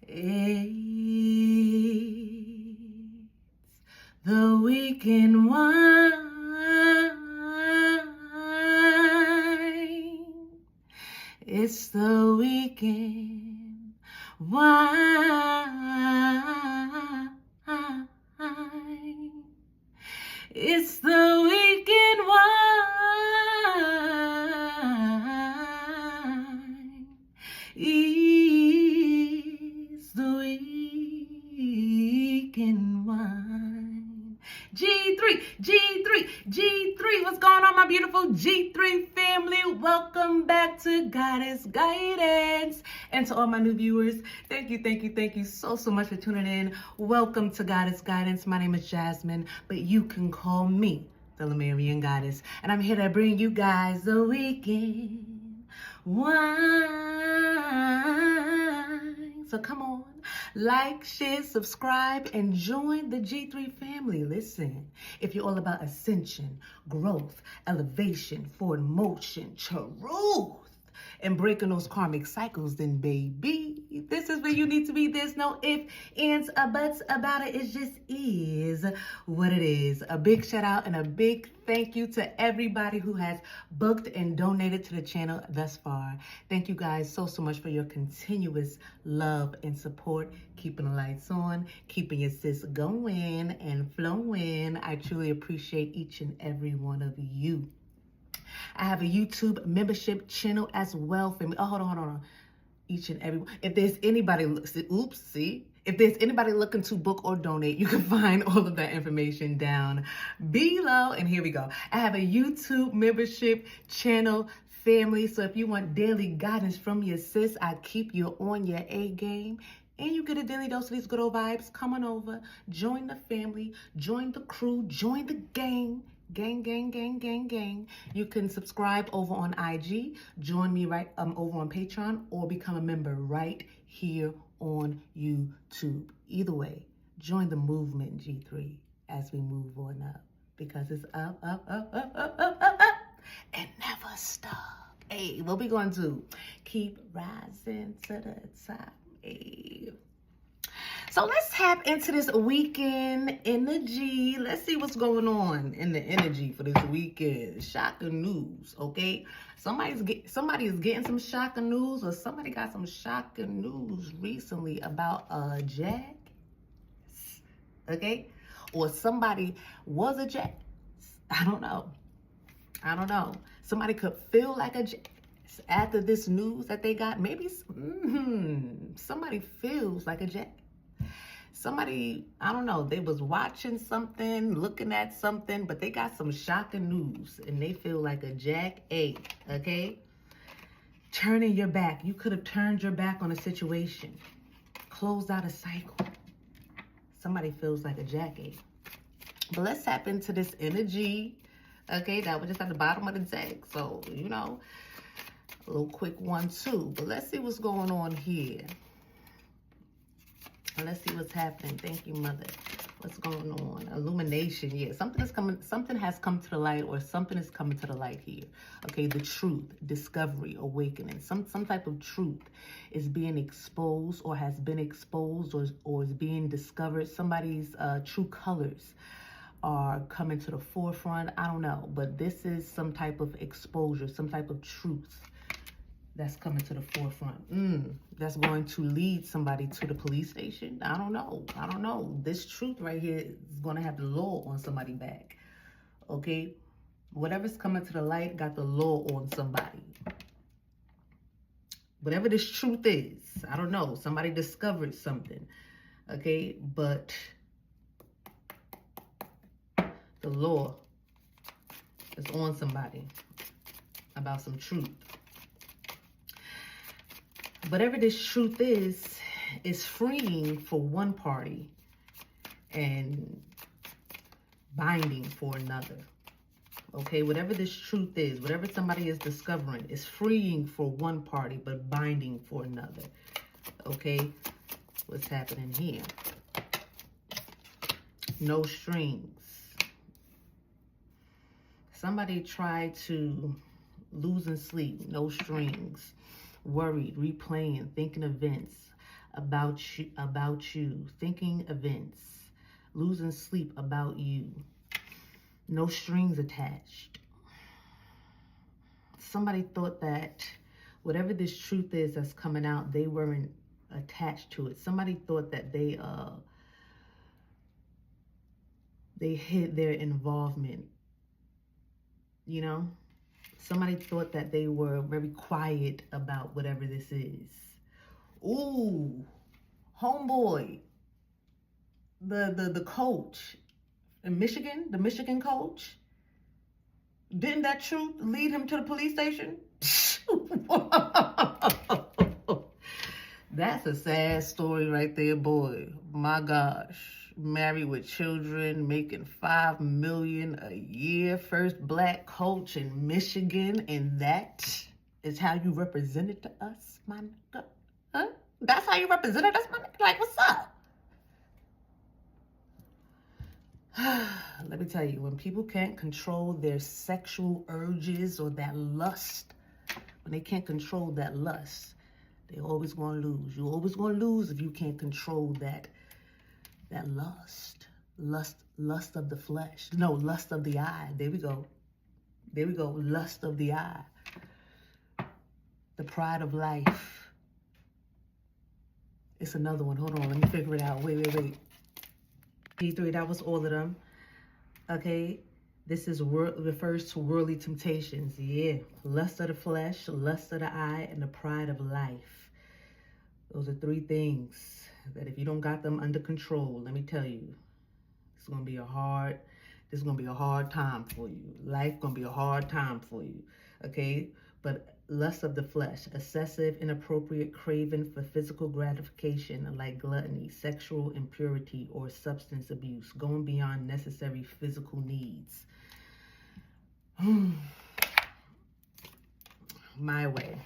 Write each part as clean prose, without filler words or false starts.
It's the weekend wine. It's the weekend wine. It's the weekend wine. It's the weekend wine. G3, what's going on, my beautiful G3 family? Welcome back to Guidance. And to all my new viewers, thank you so much for tuning in. Welcome to Guidance. My name is Jasmine, but you can call me the Lemurian Goddess. And I'm here to bring you guys the weekend wine. So come on, like, share, subscribe, and join the G3 family. Listen, if you're all about ascension, growth, elevation, forward motion, truth, and breaking those karmic cycles, then baby, this is where you need to be. There's no ifs, ands, or buts about it. It just is what it is. A big shout out and a big thank you to everybody who has booked and donated to the channel thus far. Thank you guys so much for your continuous love and support, keeping the lights on, keeping your sis going and flowing. I truly appreciate each and every one of you. I have a YouTube membership channel as well for me. Oh, hold on. Each and every, if there's anybody, if there's anybody looking to book or donate, you can find all of that information down below. And here we go. I have a YouTube membership channel family. So if you want daily guidance from your sis, I keep you on your A game. And you get a daily dose of these good old vibes. Come on over, join the family, join the crew, join the gang. Gang. You can subscribe over on IG, join me right over on Patreon, or become a member right here on YouTube. Either way, join the movement, G3, as we move on up, because it's up, and never stop. Hey, what we gonna do? Keep rising to the top. Hey. So let's tap into this weekend energy. Let's see what's going on in the energy for this weekend. Shocking news, okay? Somebody is getting some shocking news, or somebody got some shocking news recently about a jack, okay? Or somebody was a jack. I don't know. Somebody could feel like a jack after this news that they got. Maybe somebody feels like a jack. Somebody, I don't know, they was watching something, looking at something, but they got some shocking news and they feel like a jack 8, okay? Turning your back. You could have turned your back on a situation. Closed out a cycle. Somebody feels like a jack 8. But let's tap into this energy, okay? That was just at the bottom of the deck. So, you know, a little quick 1-2. But let's see what's going on here. Let's see what's happening. Thank you, Mother. What's going on? Illumination. Yeah, something has come to the light, or something is coming to the light here. Okay, the truth, discovery, awakening. Some type of truth is being exposed, or has been exposed, or is being discovered. Somebody's true colors are coming to the forefront. I don't know, but this is some type of exposure, some type of truth that's coming to the forefront. That's going to lead somebody to the police station. I don't know. This truth right here is going to have the law on somebody's back. Okay? Whatever's coming to the light got the law on somebody. Whatever this truth is, I don't know. Somebody discovered something. Okay? But the law is on somebody about some truth. Whatever this truth is freeing for one party and binding for another. Okay, whatever this truth is, whatever somebody is discovering, is freeing for one party but binding for another. Okay, what's happening here? No strings. Somebody tried to losing sleep, no strings. Worried, replaying, thinking events, about you, thinking events, losing sleep about you, no strings attached. Somebody thought that whatever this truth is that's coming out, they weren't attached to it. Somebody thought that they hid their involvement, you know? Somebody thought that they were very quiet about whatever this is. Ooh, homeboy, the coach in Michigan, the Michigan coach, didn't that truth lead him to the police station? That's a sad story right there, boy. My gosh. Married with children, making $5 million a year, first black coach in Michigan, and that is how you represented to us, my nigga? Huh? That's how you represented us, my nigga? Like, what's up? Let me tell you, when people can't control their sexual urges or that lust, when they can't control that lust, they always gonna lose. You're always gonna lose if you can't control that lust of the flesh. No, lust of the eye. There we go. Lust of the eye. The pride of life. It's another one. Hold on, let me figure it out. Wait. G3, that was all of them. Okay, this is refers to worldly temptations. Yeah, lust of the flesh, lust of the eye, and the pride of life. Those are three things that if you don't got them under control, let me tell you, this is gonna be a hard time for you. Life gonna be a hard time for you. Okay, but lust of the flesh, excessive, inappropriate craving for physical gratification like gluttony, sexual impurity, or substance abuse, going beyond necessary physical needs. My way.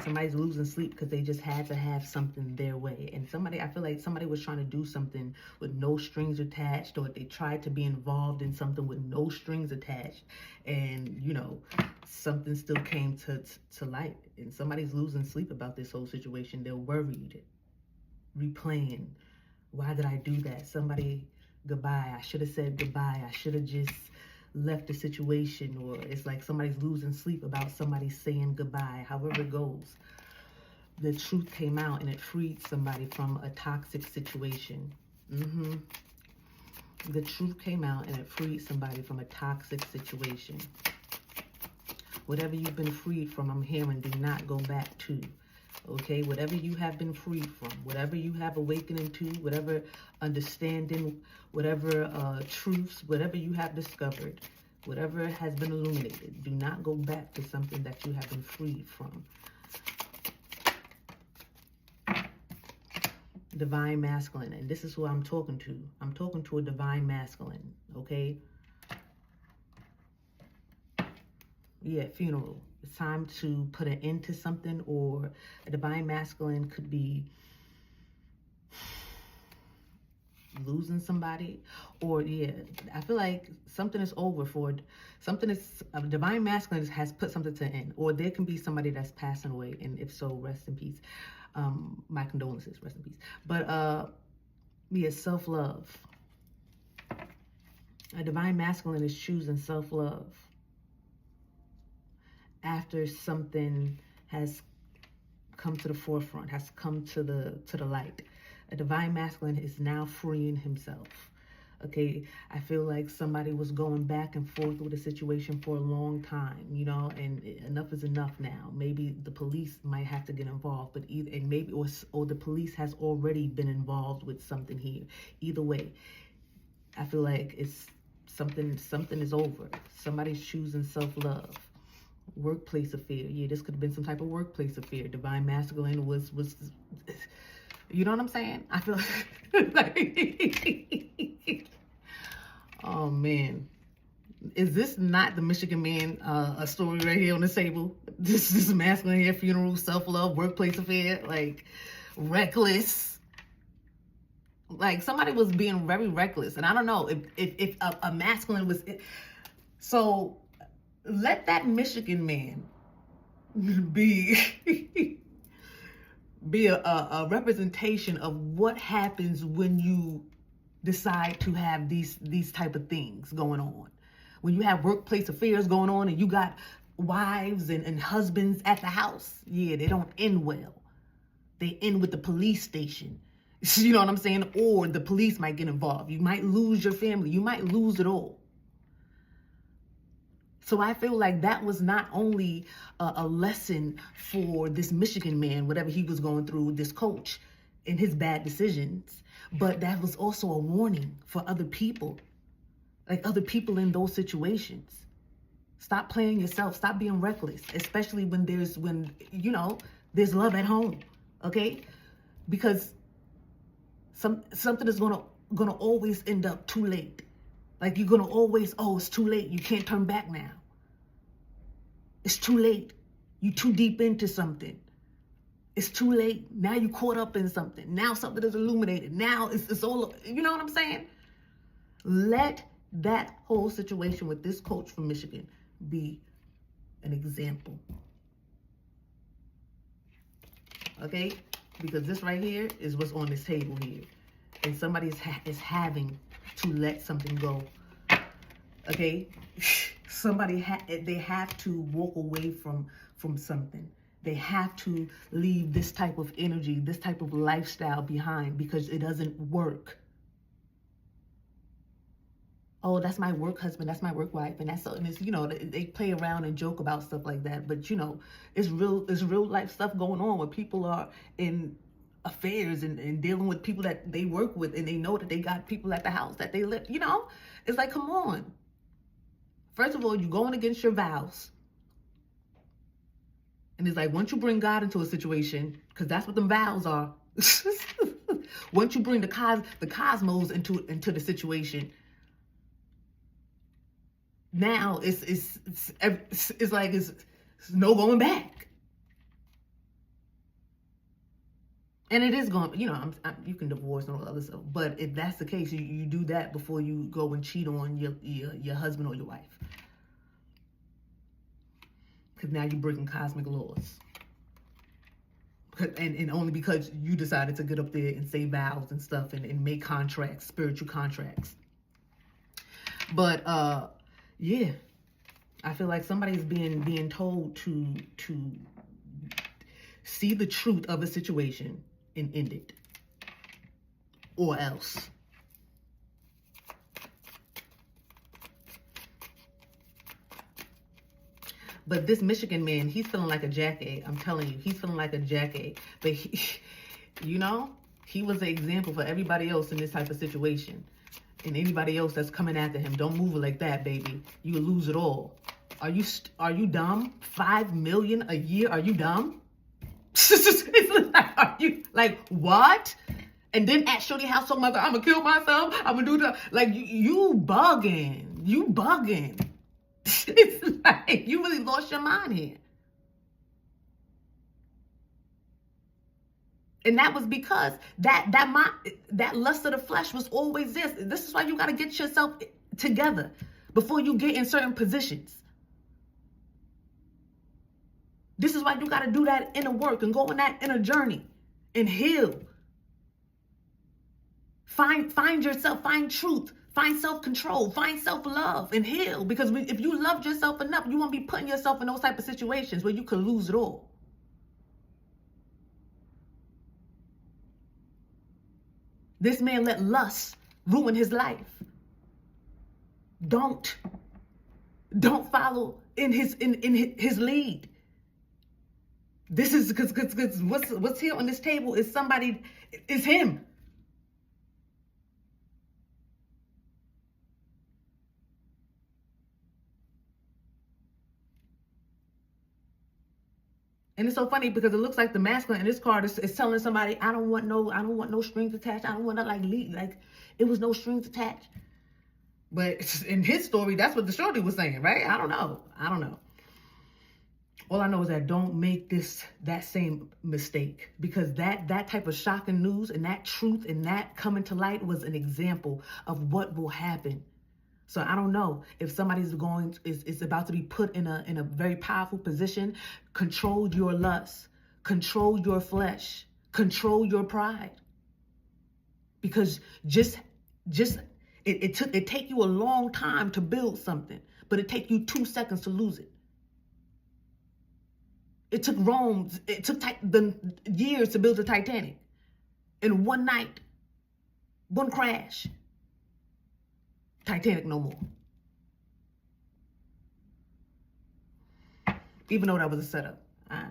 Somebody's losing sleep because they just had to have something their way. And I feel like somebody was trying to do something with no strings attached, or they tried to be involved in something with no strings attached. And, you know, something still came to light. And somebody's losing sleep about this whole situation. They're worried, replaying. Why did I do that? Somebody, goodbye. I should have said goodbye. I should have just left the situation. Or it's like somebody's losing sleep about somebody saying goodbye. However it goes, the truth came out and it freed somebody from a toxic situation. The truth came out and it freed somebody from a toxic situation. Whatever you've been freed from, I'm hearing, do not go back to. Okay, whatever you have been freed from, whatever you have awakening to, whatever understanding, whatever truths, whatever you have discovered, whatever has been illuminated, do not go back to something that you have been freed from. Divine masculine, and this is who I'm talking to. I'm talking to a divine masculine, okay? Yeah, funeral. It's time to put an end to something, or a divine masculine could be losing somebody, or yeah, I feel like something is over for something. Is a divine masculine has put something to an end, or there can be somebody that's passing away, and if so, rest in peace. My condolences, rest in peace. But yeah, self-love. A divine masculine is choosing self-love after something has come to the forefront, has come to the light. A divine masculine is now freeing himself. Okay, I feel like somebody was going back and forth with a situation for a long time, you know, and enough is enough now. Maybe the police might have to get involved, but or the police has already been involved with something here. Either way, I feel like it's something is over. Somebody's choosing self-love. Workplace affair. Yeah, this could have been some type of workplace affair. Divine masculine was you know what I'm saying? I feel like oh man, is this not the Michigan man a story right here on the table? This is masculine here, funeral, self-love, workplace affair, like reckless. Like somebody was being very reckless, and I don't know if a masculine was so. Let that Michigan man be be a representation of what happens when you decide to have these type of things going on. When you have workplace affairs going on and you got wives and husbands at the house, yeah, they don't end well. They end with the police station. You know what I'm saying? Or the police might get involved. You might lose your family. You might lose it all. So I feel like that was not only a lesson for this Michigan man, whatever he was going through, this coach, and his bad decisions, but that was also a warning for other people, like other people in those situations. Stop playing yourself. Stop being reckless, especially when there's love at home, okay? Because something is gonna always end up too late. Like you're gonna always, it's too late. You can't turn back now. It's too late. You too deep into something. It's too late. Now you caught up in something. Now something is illuminated. Now it's all, you know what I'm saying? Let that whole situation with this coach from Michigan be an example. Okay? Because this right here is what's on this table here. And somebody is having to let something go. Okay? They have to walk away from something. They have to leave this type of energy, this type of lifestyle behind because it doesn't work. Oh, that's my work husband, that's my work wife, and it's they play around and joke about stuff like that, but it's real life stuff going on where people are in affairs and dealing with people that they work with, and they know that they got people at the house that they live. It's like, come on. First of all, you're going against your vows. And it's like, once you bring God into a situation, because that's what the vows are. Once you bring the cosmos into the situation, now it's like it's no going back. And it is going, you can divorce and all that other stuff. But if that's the case, you do that before you go and cheat on your husband or your wife. Because now you're breaking cosmic laws. And only because you decided to get up there and say vows and stuff and make contracts, spiritual contracts. But, yeah, I feel like somebody's being told to see the truth of a situation and end it, or else. But this Michigan man, he's feeling like a jackass. I'm telling you, he's feeling like a jackass. But he was an example for everybody else in this type of situation. And anybody else that's coming after him, don't move it like that, baby. You will lose it all. Are you dumb? $5 million a year? Are you dumb? Are you like what? And then at Shorty house, oh my God, I'm gonna kill myself. I'm gonna do that. Like you bugging. You bugging. It's like you really lost your mind here. And that was because that lust of the flesh was always this. This is why you got to get yourself together before you get in certain positions. This is why you got to do that inner work and go on that inner journey and heal. Find yourself, find truth, find self-control, find self-love and heal. Because if you loved yourself enough, you won't be putting yourself in those type of situations where you could lose it all. This man let lust ruin his life. Don't follow in his lead. This is because what's here on this table is him. And it's so funny because it looks like the masculine in this card is telling somebody, I don't want no strings attached. I don't want to like it was no strings attached. But in his story, that's what the shorty was saying, right? I don't know. All I know is that don't make that same mistake, because that type of shocking news and that truth and that coming to light was an example of what will happen. So I don't know if somebody's is about to be put in a very powerful position. Control your lust, control your flesh, Control your pride. Because it take you a long time to build something, but it take you 2 seconds to lose it. It took the years to build the Titanic. In one night, one crash, Titanic no more. Even though that was a setup, I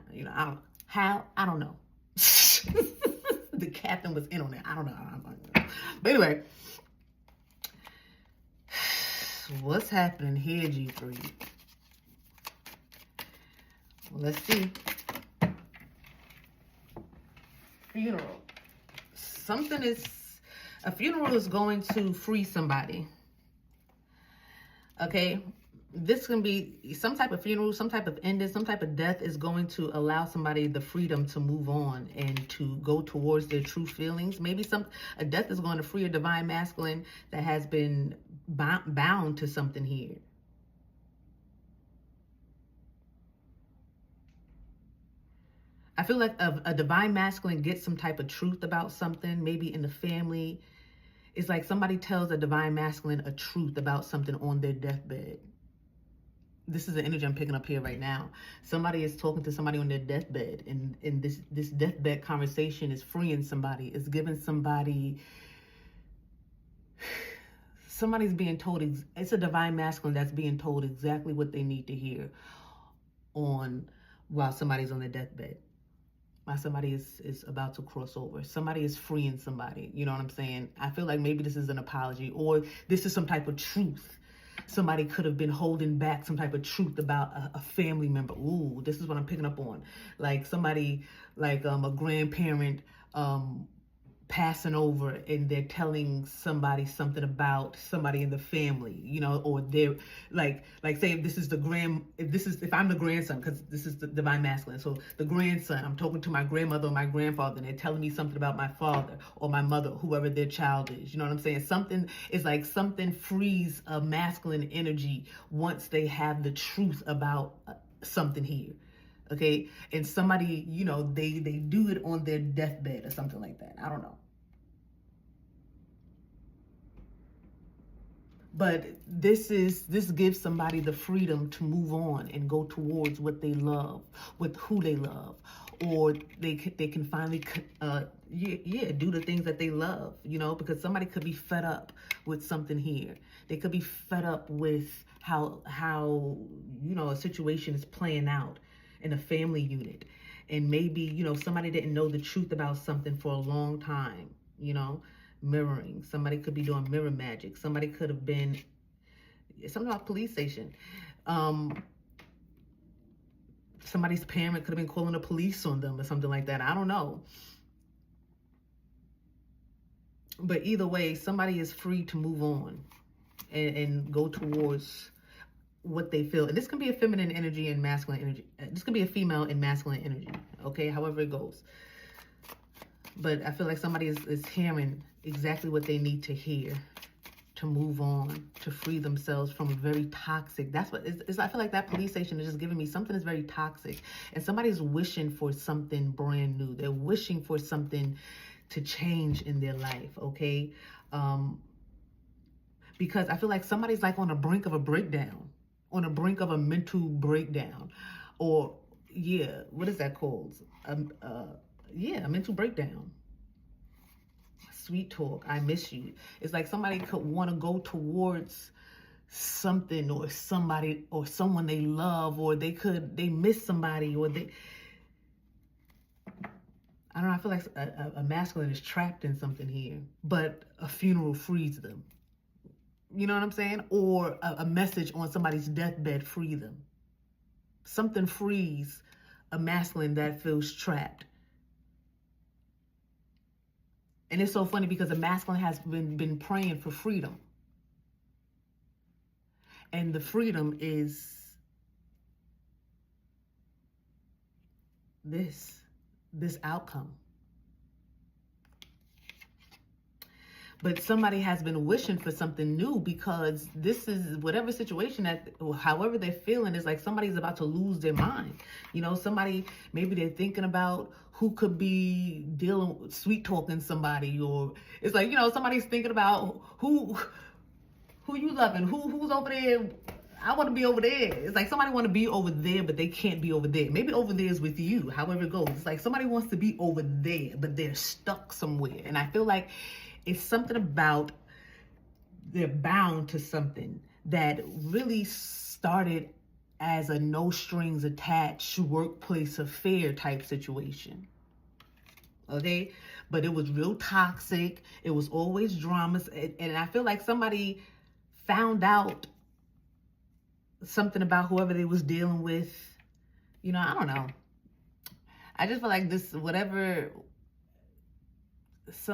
don't know. The captain was in on it. I don't know. But anyway, what's happening here, G3? Well, let's see. Funeral. A funeral is going to free somebody. Okay? This can be some type of funeral, some type of ending, some type of death is going to allow somebody the freedom to move on and to go towards their true feelings. Maybe a death is going to free a divine masculine that has been bound to something here. I feel like a divine masculine gets some type of truth about something, maybe in the family. It's like somebody tells a divine masculine a truth about something on their deathbed. This is the energy I'm picking up here right now. Somebody is talking to somebody on their deathbed, and this deathbed conversation is freeing somebody. It's giving somebody's being told, it's a divine masculine that's being told exactly what they need to hear while somebody's on their deathbed. While somebody is about to cross over. Somebody is freeing somebody. You know what I'm saying? I feel like maybe this is an apology, or this is some type of truth. Somebody could have been holding back some type of truth about a family member. Ooh, this is what I'm picking up on. Like somebody, like a grandparent passing over, and they're telling somebody something about somebody in the family, you know, or they're like say if I'm the grandson, because this is the divine masculine, so the grandson, I'm talking to my grandmother or my grandfather, and they're telling me something about my father or my mother, whoever their child is. You know what I'm saying? Something frees a masculine energy once they have the truth about something here. Okay, and somebody, you know, they do it on their deathbed or something like that. I don't know. But this gives somebody the freedom to move on and go towards what they love, with who they love, or they can finally do the things that they love, you know, because somebody could be fed up with something here. They could be fed up with how you know, a situation is playing out in a family unit, and maybe, you know, somebody didn't know the truth about something for a long time, you know. Mirroring. Somebody could be doing mirror magic. Somebody could have been something about police station. Somebody's parent could have been calling the police on them or something like that. I don't know. But either way, somebody is free to move on and go towards what they feel. And this can be a feminine energy and masculine energy. This can be a female and masculine energy. Okay, however it goes. But I feel like somebody is hearing exactly what they need to hear to move on, to free themselves from a very toxic. That's what it's. I feel like that police station is just giving me something that's very toxic, and somebody's wishing for something brand new. They're wishing for something to change in their life. Okay, because I feel like somebody's like on the brink of a breakdown, on the brink of a mental breakdown, or what is that called? A mental breakdown. Sweet talk, I miss you. It's like somebody could want to go towards something or somebody or someone they love, or they miss somebody, or I don't know, I feel like a masculine is trapped in something here, but a funeral frees them. You know what I'm saying? Or a message on somebody's deathbed free them. Something frees a masculine that feels trapped. And it's so funny because the masculine has been praying for freedom. And the freedom is this outcome. but somebody has been wishing for something new, because this is whatever situation that, however they're feeling, is like somebody's about to lose their mind. You know, somebody, maybe they're thinking about who could be dealing, sweet talking somebody, or it's like, you know, somebody's thinking about who you loving, who's over there. I want to be over there. It's like somebody want to be over there, but they can't be over there. Maybe over there is with you, however it goes. It's like somebody wants to be over there, but they're stuck somewhere. And I feel like it's something about they're bound to something that really started as a no strings attached workplace affair type situation. Okay? But it was real toxic. It was always dramas. And I feel like somebody found out something about whoever they was dealing with. You know, I don't know. I just feel like this, whatever,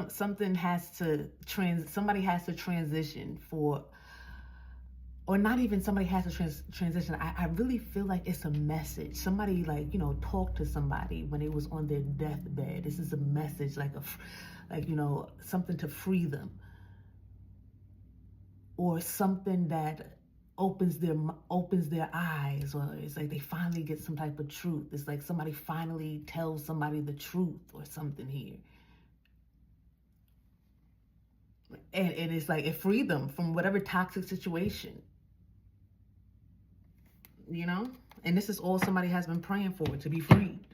something has to somebody has to transition for, or not even somebody has to transition. I really feel like it's a message. Somebody, like, you know, talked to somebody when they was on their deathbed. This is a message, like you know, something to free them, or something that opens their eyes, or it's like they finally get some type of truth. It's like somebody finally tells somebody the truth or something here. And it's like it freed them from whatever toxic situation, you know? And this is all somebody has been praying for, to be freed.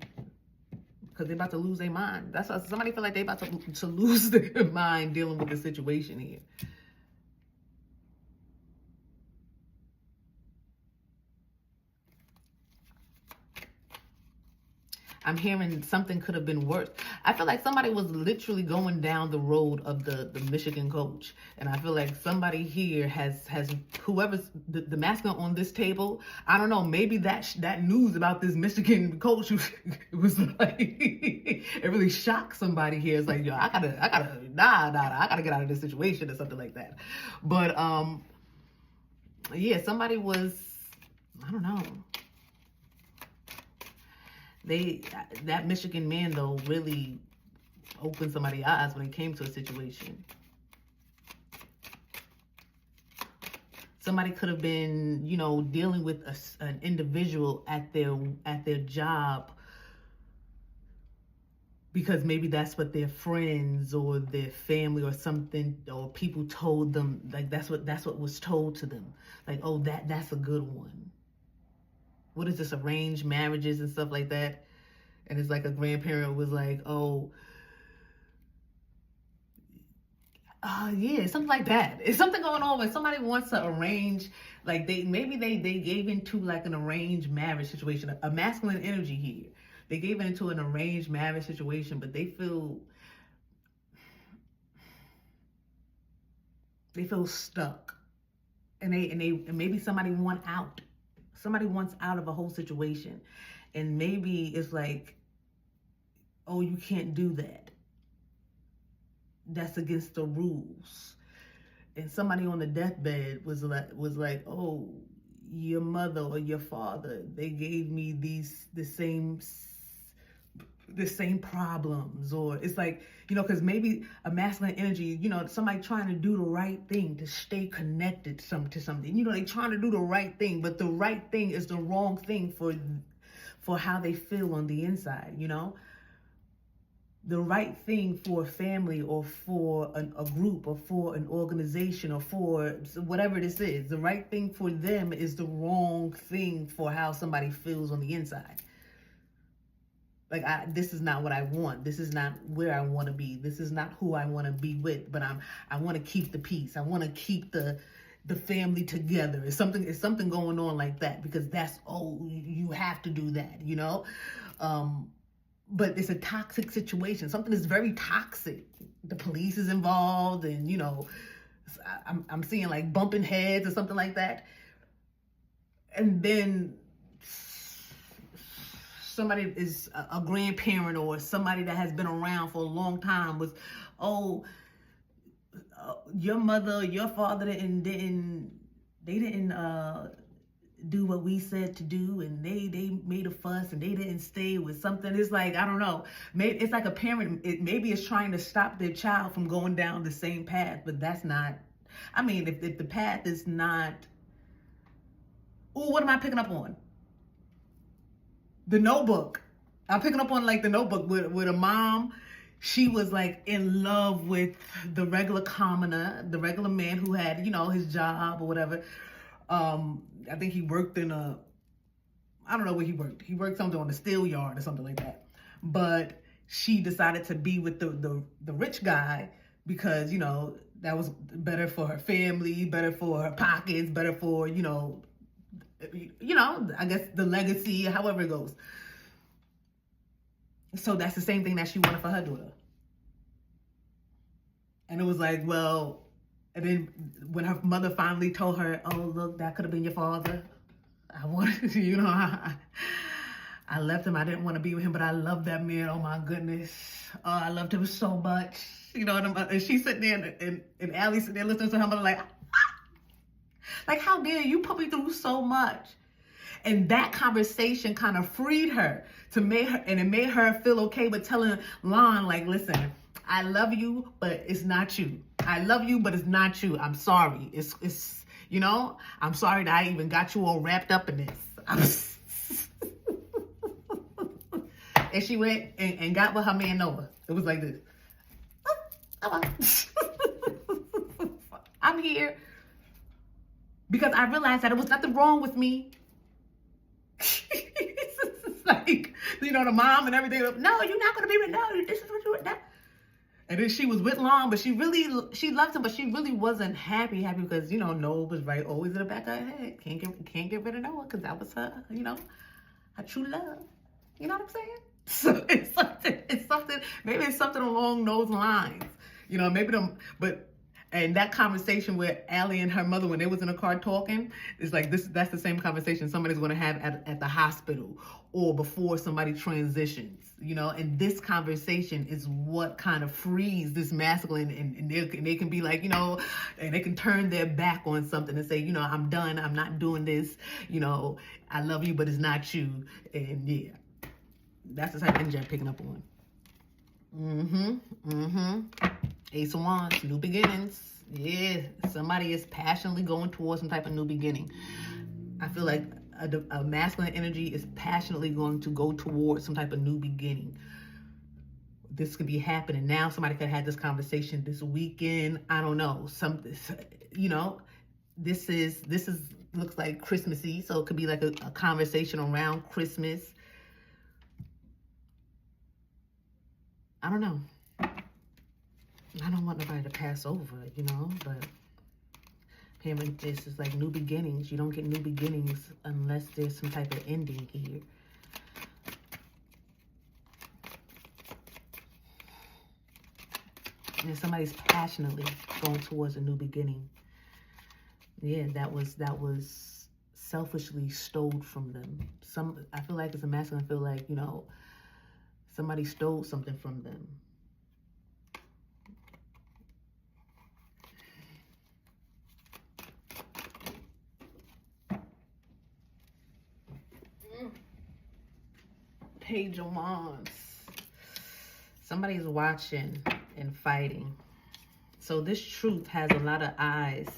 Because they're about to lose their mind. That's why somebody feel like they're about to lose their mind dealing with the situation here. I'm hearing something could have been worse. I feel like somebody was literally going down the road of the Michigan coach. And I feel like somebody here has whoever's the masculine on this table, I don't know, maybe that news about this Michigan coach was like, it really shocked somebody here. It's like, yo, I gotta get out of this situation or something like that. But, yeah, somebody was, I don't know. That Michigan man, though, really opened somebody's eyes when it came to a situation. Somebody could have been, you know, dealing with an individual at their job, because maybe that's what their friends or their family or something, or people told them. Like that's what was told to them. Like, oh, that's a good one. What is this, arranged marriages and stuff like that? And it's like a grandparent was like, oh, yeah, something like that. It's something going on when somebody wants to arrange, like they gave into like an arranged marriage situation, a masculine energy here. They gave into an arranged marriage situation, but they feel stuck, and maybe somebody wants out. Somebody wants out of a whole situation. And maybe it's like, oh, you can't do that. That's against the rules. And somebody on the deathbed was like, oh, your mother or your father, they gave me the same problems. Or it's like, you know, because maybe a masculine energy, you know, somebody trying to do the right thing, to stay connected to something. You know, they trying to do the right thing, but the right thing is the wrong thing for how they feel on the inside, you know? The right thing for a family, or for a group, or for an organization, or for whatever this is. The right thing for them is the wrong thing for how somebody feels on the inside. Like, this is not what I want. This is not where I want to be. This is not who I want to be with. But I want to keep the peace. I want to keep the family together. It's something going on like that, because that's, oh, you have to do that, you know? But it's a toxic situation. Something is very toxic. The police is involved, and, you know, I'm seeing like bumping heads or something like that. And then somebody is a grandparent, or somebody that has been around for a long time was, oh, your mother, your father didn't do what we said to do, and they made a fuss and they didn't stay with something. It's like, I don't know, maybe it's like a parent, maybe it's trying to stop their child from going down the same path, but that's not, I mean, if the path is not, oh, what am I picking up on? The Notebook. I'm picking up on like The Notebook with a mom. She was like in love with the regular commoner, the regular man who had, you know, his job or whatever. I think he worked in I don't know where he worked. He worked something on the steel yard or something like that. But she decided to be with the rich guy because, you know, that was better for her family, better for her pockets, better for, you know, I guess the legacy, however it goes. So that's the same thing that she wanted for her daughter. And it was like, well, and then when her mother finally told her, oh, look, that could have been your father. I wanted to, you know, I left him. I didn't want to be with him, but I love that man. Oh, my goodness. Oh, I loved him so much. You know, and she's sitting there and Allie's sitting there listening to her mother like, how dare you put me through so much? And that conversation kind of freed her to make her, and it made her feel okay with telling Lon, like, listen, I love you, but it's not you. I love you, but it's not you. I'm sorry. It's you know, I'm sorry that I even got you all wrapped up in this. And she went and got with her man Noah. It was like this. I'm here because I realized that it was nothing wrong with me. It's like, you know, the mom and everything. No, you're not going to be with, no, this is what you would. And then she was with Lon, but she loved him, but she really wasn't happy because, you know, Noah was right always in the back of her head. Can't get rid of Noah because that was her, you know, her true love. You know what I'm saying? So it's something, maybe it's something along those lines. You know, maybe and that conversation where Allie and her mother, when they was in the car talking, is like that's the same conversation somebody's going to have at the hospital or before somebody transitions, you know, and this conversation is what kind of frees this masculine and they can be like, you know, and they can turn their back on something and say, you know, I'm done. I'm not doing this. You know, I love you, but it's not you. And yeah, that's the type of energy I'm picking up on. Ace of Wands, new beginnings. Yeah, somebody is passionately going towards some type of new beginning. I feel like a masculine energy is passionately going to go towards some type of new beginning. This could be happening now. Somebody could have had this conversation this weekend. I don't know. You know, this is looks like Christmassy, so it could be like a conversation around Christmas. I don't know. I don't want nobody to pass over, you know, but apparently this is like new beginnings. You don't get new beginnings unless there's some type of ending here. And somebody's passionately going towards a new beginning. Yeah, that was selfishly stole from them. I feel like as a masculine, I feel like, you know, somebody stole something from them. Page of Wands. Somebody's watching and fighting. So this truth has a lot of eyes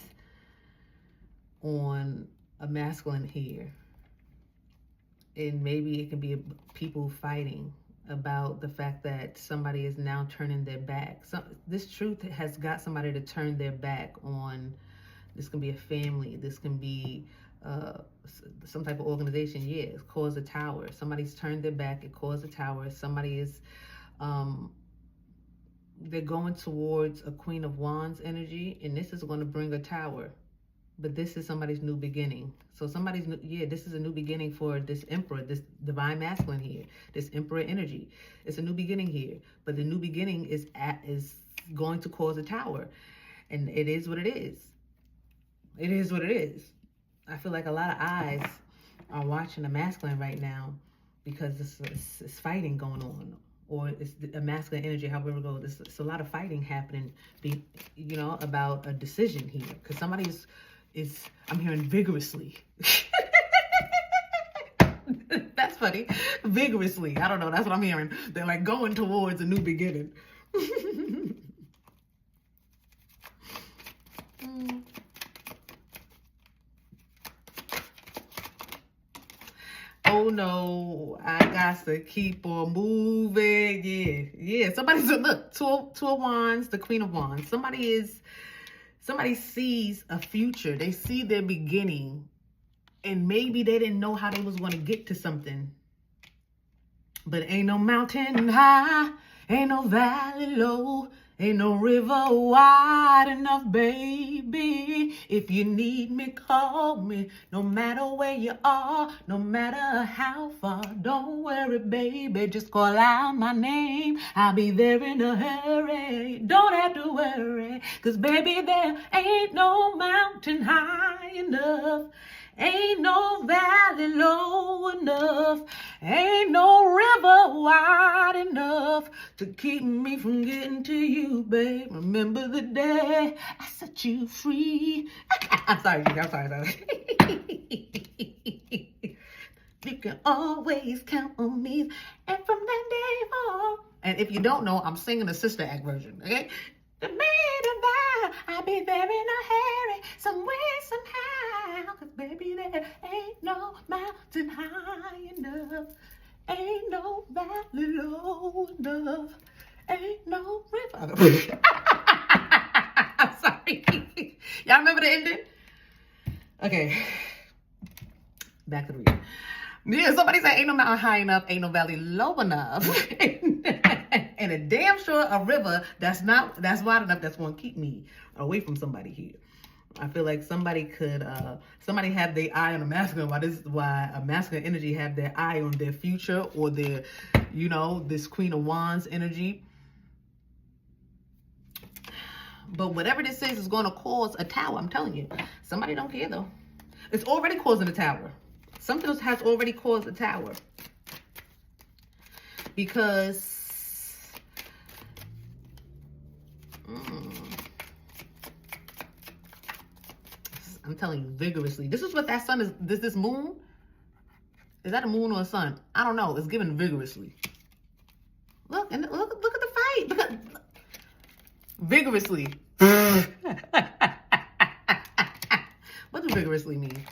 on a masculine here. And maybe it can be people fighting about the fact that somebody is now turning their back. So this truth has got somebody to turn their back on. This can be a family. This can be some type of organization. Yeah, it's caused a tower. Somebody's turned their back. It caused a tower. Somebody is, they're going towards a Queen of Wands energy, and this is going to bring a tower. But this is somebody's new beginning. So this is a new beginning for this Emperor, this divine masculine here, this Emperor energy. It's a new beginning here. But the new beginning is going to cause a tower. And it is what it is. It is what it is. I feel like a lot of eyes are watching the masculine right now because it's fighting going on. Or it's a masculine energy, however it goes. It's a lot of fighting happening, you know, about a decision here. Because somebody I'm hearing vigorously. funny. Vigorously. I don't know. That's what I'm hearing. They're like going towards a new beginning. Oh no, I got to keep on moving. Yeah. Somebody's look, two of wands, the Queen of Wands. Somebody sees a future. They see their beginning, and maybe they didn't know how they was going to get to something. But ain't no mountain high, ain't no valley low, ain't no river wide enough, baby. If you need me, call me. No matter where you are, no matter how far. Don't worry, baby, just call out my name. I'll be there in a hurry. Don't have to worry, 'cause baby, there ain't no mountain high enough. Ain't no valley low enough. Ain't no river wide enough to keep me from getting to you, babe. Remember the day I set you free. I'm sorry. You can always count on me. And from that day on. And if you don't know, I'm singing the Sister Act version, okay? The man and I'll be there in a hurry, somewhere, somehow. 'Cause baby, there ain't no mountain high enough. Ain't no valley low enough. Ain't no river. I'm sorry. Y'all remember the ending? Okay. Back to the reading. Yeah, somebody said ain't no mountain high enough, ain't no valley low enough. And a damn sure a river that's wide enough that's going to keep me away from somebody here. I feel like somebody could, somebody have their eye on a masculine. Why a masculine energy have their eye on their future or their, this Queen of Wands energy. But whatever this is going to cause a tower. I'm telling you, somebody don't care though. It's already causing a tower. Something else has already caused a tower. Because I'm telling you, vigorously. This is what that sun is. This moon? Is that a moon or a sun? I don't know. It's given vigorously. Look at the fight. Look at, vigorously. What does vigorously mean?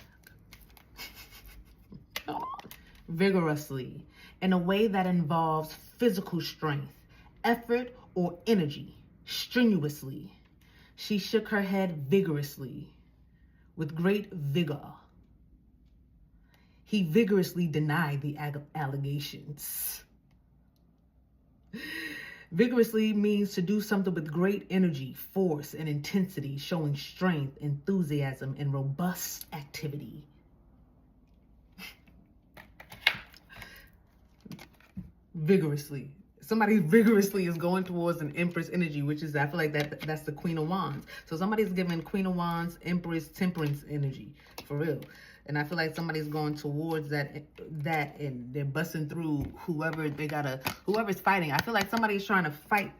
Vigorously. In a way that involves physical strength, effort, or energy. Strenuously. She shook her head vigorously. With great vigor. He vigorously denied the allegations. Vigorously means to do something with great energy, force, and intensity, showing strength, enthusiasm, and robust activity. Vigorously. Somebody vigorously is going towards an Empress energy, which is, I feel like that's the Queen of Wands. So somebody's giving Queen of Wands, Empress, Temperance energy, for real. And I feel like somebody's going towards that and they're busting through whoever's fighting. I feel like somebody's trying to fight.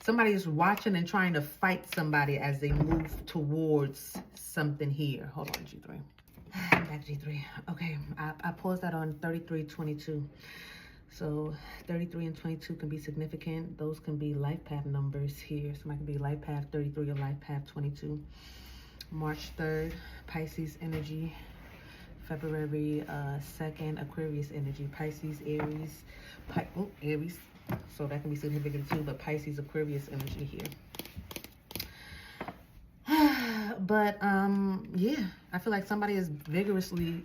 Somebody's watching and trying to fight somebody as they move towards something here. Hold on, G3. Back G3. Okay, I paused that on 3322. So 33 and 22 can be significant. Those can be life path numbers here. Somebody can be life path 33 or life path 22. March 3rd, Pisces energy. February 2nd, Aquarius energy. Pisces, Aries. Aries. So that can be significant too, but Pisces, Aquarius energy here. But yeah, I feel like somebody is vigorously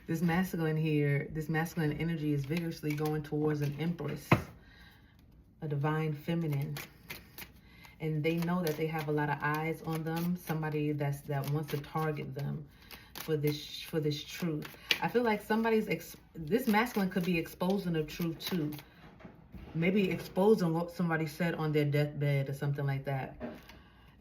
this masculine energy is vigorously going towards an Empress, a divine feminine. And they know that they have a lot of eyes on them, somebody that wants to target them for this truth. I feel like this masculine could be exposing the truth too. Maybe exposing what somebody said on their deathbed or something like that.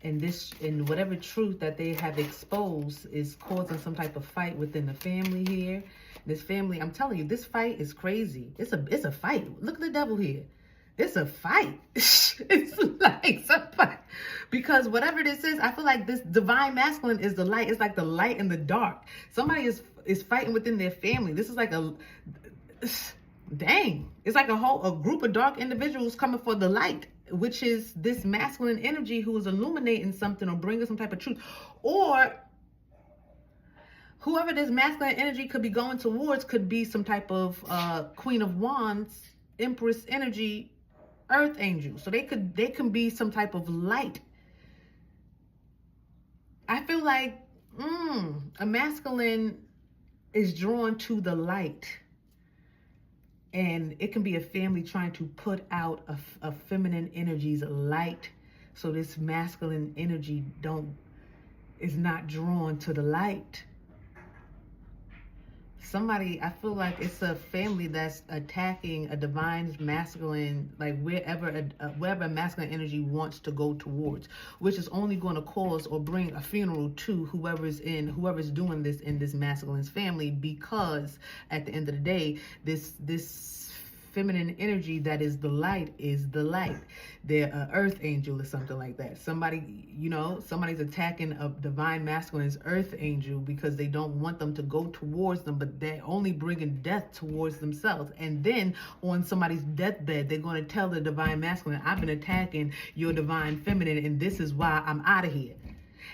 And whatever truth that they have exposed is causing some type of fight within the family here. This family, I'm telling you, this fight is crazy. It's a fight. Look at the devil here. It's a fight. It's like some fight. Because whatever this is, I feel like this divine masculine is the light. It's like the light in the dark. Somebody is is fighting within their family. This is like dang, it's like a group of dark individuals coming for the light, which is this masculine energy who is illuminating something or bringing some type of truth. Or whoever this masculine energy could be going towards could be some type of Queen of Wands, Empress energy, Earth angel. So they can be some type of light. I feel like a masculine is drawn to the light. And it can be a family trying to put out a feminine energy's light, so this masculine energy is not drawn to the light. Somebody, I feel like it's a family that's attacking a divine masculine, like wherever masculine energy wants to go towards, which is only going to cause or bring a funeral to whoever's doing this in this masculine's family, because at the end of the day, this feminine energy that is the light is the light. They're an earth angel or something like that. Somebody's attacking a divine masculine's earth angel because they don't want them to go towards them, but they're only bringing death towards themselves. And then on somebody's deathbed, they're going to tell the divine masculine, I've been attacking your divine feminine, and this is why I'm out of here.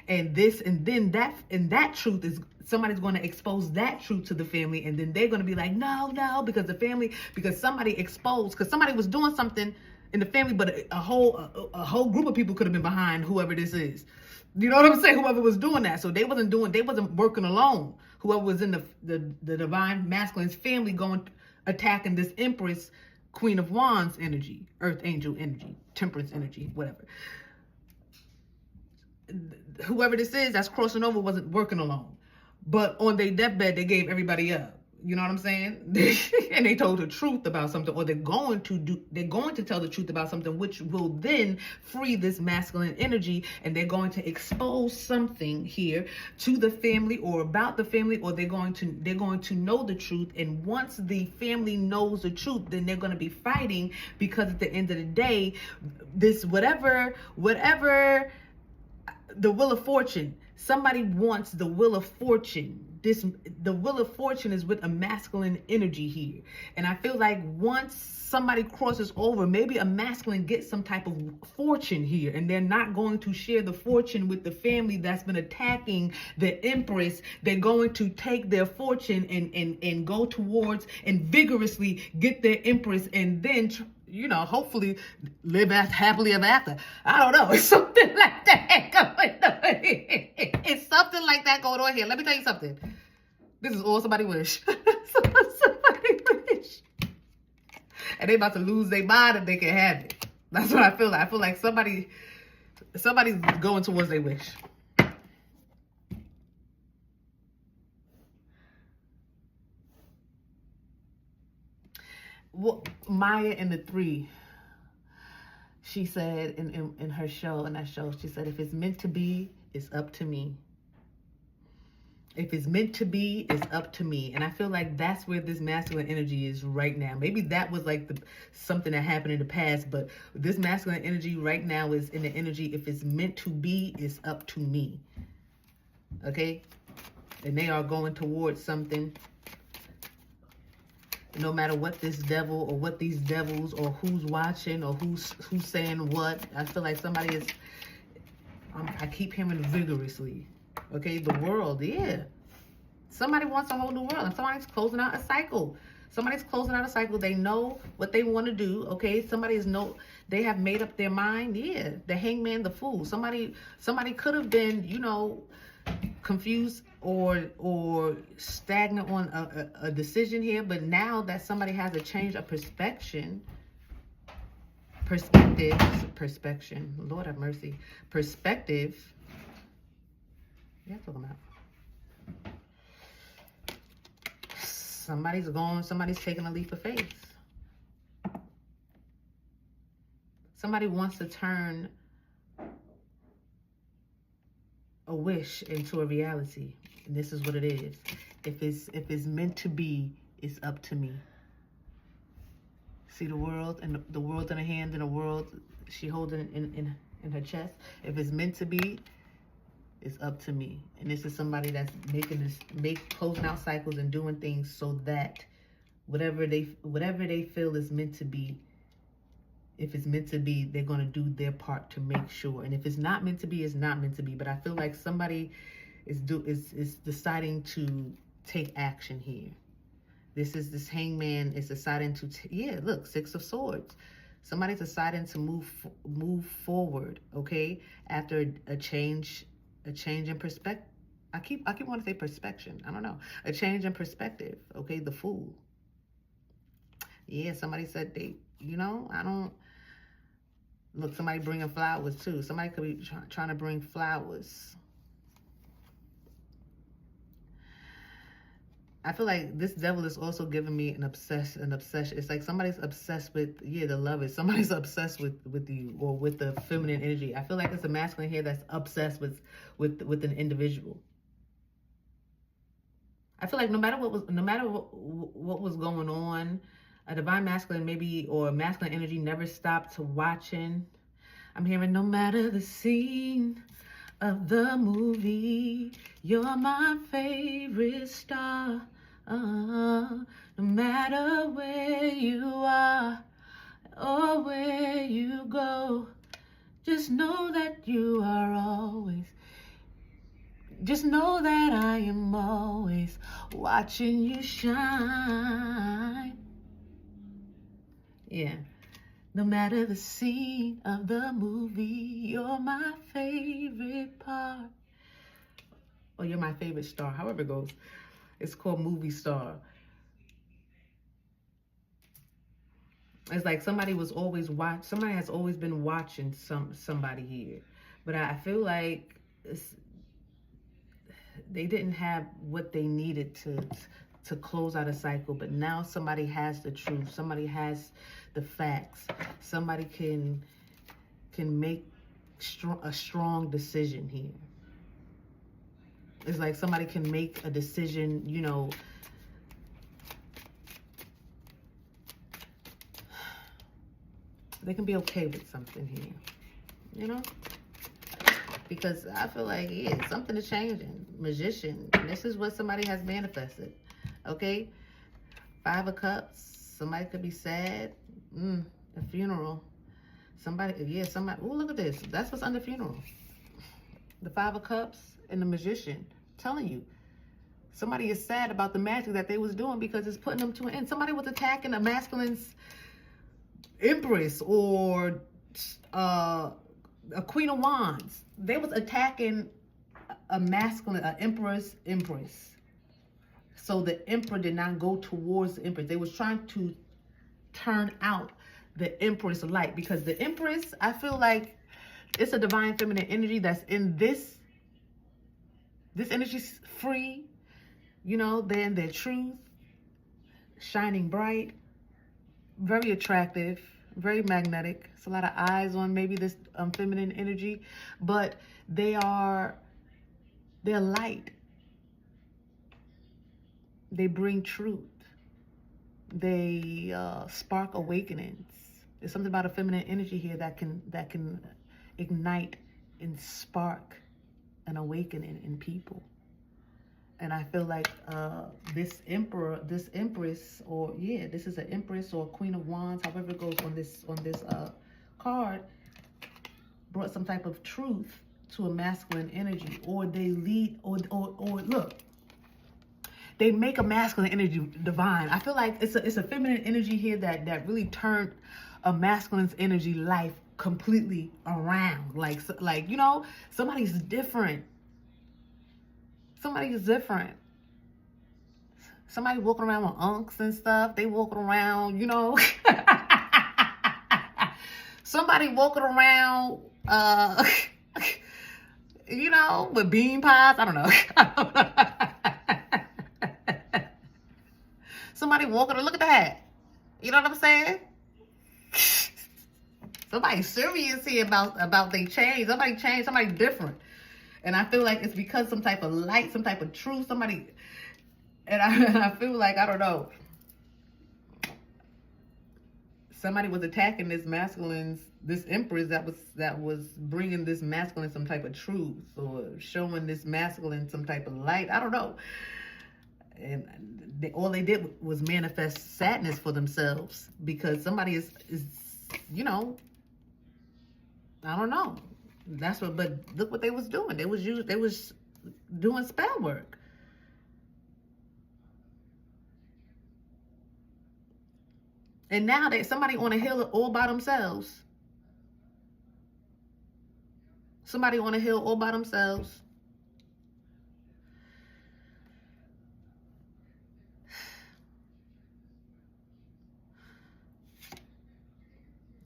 And that truth is, somebody's going to expose that truth to the family, and then they're going to be like, no, because somebody exposed, because somebody was doing something in the family, but a whole group of people could have been behind whoever this is. You know what I'm saying? Whoever was doing that. So they wasn't working alone. Whoever was in the divine masculine's family attacking this Empress, Queen of Wands energy, Earth angel energy, Temperance energy, whatever. Whoever this is that's crossing over wasn't working alone. But on their deathbed, they gave everybody up. You know what I'm saying? And they told the truth about something, or they're going to tell the truth about something, which will then free this masculine energy, and they're going to expose something here to the family or about the family, or they're going to know the truth. And once the family knows the truth, then they're going to be fighting, because at the end of the day, this whatever the Wheel of Fortune, somebody wants the Wheel of Fortune. The Wheel of Fortune is with a masculine energy here. And I feel like once somebody crosses over, maybe a masculine gets some type of fortune here, and they're not going to share the fortune with the family that's been attacking the Empress. They're going to take their fortune and go towards and vigorously get their Empress, and then hopefully live happily ever after. I don't know. It's something like that going on. It's something like that going on here. Let me tell you something. This is all somebody wish. Somebody wish. And they about to lose their mind if they can have it. That's what I feel like. I feel like somebody's going towards their wish. Well, Maya in the 3, she said in her show, she said, if it's meant to be, it's up to me. If it's meant to be, it's up to me. And I feel like that's where this masculine energy is right now. Maybe that was like something that happened in the past, but this masculine energy right now is in the energy, if it's meant to be, it's up to me. Okay? And they are going towards something. No matter what this devil or what these devils or who's watching or who's saying what, I feel like somebody is, I keep hearing vigorously. Okay, the world, yeah. Somebody wants a whole new world, and somebody's closing out a cycle. Somebody's closing out a cycle. They know what they want to do. Okay, they have made up their mind. Yeah, the hangman, the fool. Somebody could have been, confused or stagnant on a decision here, but now that somebody has a change of perspective, Lord have mercy, perspective. Yeah, talking about. Somebody's taking a leap of faith. Somebody wants to turn a wish into a reality. And this is what it is. If it's meant to be, it's up to me. See the world, and the world in her hand, and the world she holding in her chest. If it's meant to be, It's up to me. And this is somebody that's closing out cycles and doing things so that whatever they feel is meant to be, if it's meant to be, they're going to do their part to make sure. And if it's not meant to be, it's not meant to be. But I feel like somebody is deciding to take action here. This hangman is deciding to, yeah, look, Six of Swords. Somebody's deciding to move forward, okay? After a change in perspective. I keep wanting to say perspection. I don't know. A change in perspective, okay? The Fool. Yeah, somebody said they, you know, I don't, look, somebody bringing flowers too. Somebody could be trying to bring flowers. I feel like this devil is also giving me an obsession. It's like somebody's obsessed with, yeah, the lovers. Somebody's obsessed with you, or with the feminine energy. I feel like it's a masculine here that's obsessed with an individual. I feel like no matter what was going on, a divine masculine maybe, or masculine energy never stopped watching. I'm hearing, no matter the scene of the movie, you're my favorite star. No matter where you are or where you go, just know that you are always, just know that I am always watching you shine. Yeah. No matter the scene of the movie, you're my favorite part. Or you're my favorite star, however it goes. It's called movie star. It's like somebody has always been watching somebody here. But I feel like they didn't have what they needed to close out a cycle, but now somebody has the truth. Somebody has the facts. Somebody can make a strong decision here. It's like somebody can make a decision, you know, they can be okay with something here, you know? Because I feel like, yeah, something is changing. Magician, this is what somebody has manifested, okay? 5 of Cups, somebody could be sad. A funeral. Somebody, yeah, somebody, oh, look at this. That's what's under funeral. The 5 of Cups and the Magician. I'm telling you, somebody is sad about the magic that they was doing because it's putting them to an end. Somebody was attacking a masculine's Empress or a Queen of Wands. They was attacking a masculine, an Empress. So the Emperor did not go towards the Empress. They was trying to turn out the Empress light, because the Empress, I feel like it's a divine feminine energy that's in this energy's free, you know, they're in their truth, shining bright, very attractive, very magnetic. It's a lot of eyes on maybe this feminine energy, but they're light. They bring truth. They spark awakenings. There's something about a feminine energy here that can ignite and spark an awakening in people. And I feel like this Empress, or yeah, this is an Empress or Queen of Wands, however it goes on this card, brought some type of truth to a masculine energy, or they lead, or look, they make a masculine energy divine. I feel like it's a feminine energy here that really turned a masculine's energy life completely around. Like you know, somebody's different. Somebody's different. Somebody walking around with unks and stuff. They walking around, you know. Somebody walking around, you know, with bean pies. I don't know. Somebody walking, look at that. You know what I'm saying? Somebody serious here about they change. Somebody changed, somebody different. And I feel like it's because some type of light, some type of truth, somebody, and I feel like, I don't know, somebody was attacking this this Empress that was bringing this masculine some type of truth, or showing this masculine some type of light. I don't know. And all they did was manifest sadness for themselves, because somebody is you know, I don't know. That's what. But look what they was doing. They was doing spell work. And now somebody on a hill all by themselves. Somebody on a hill all by themselves.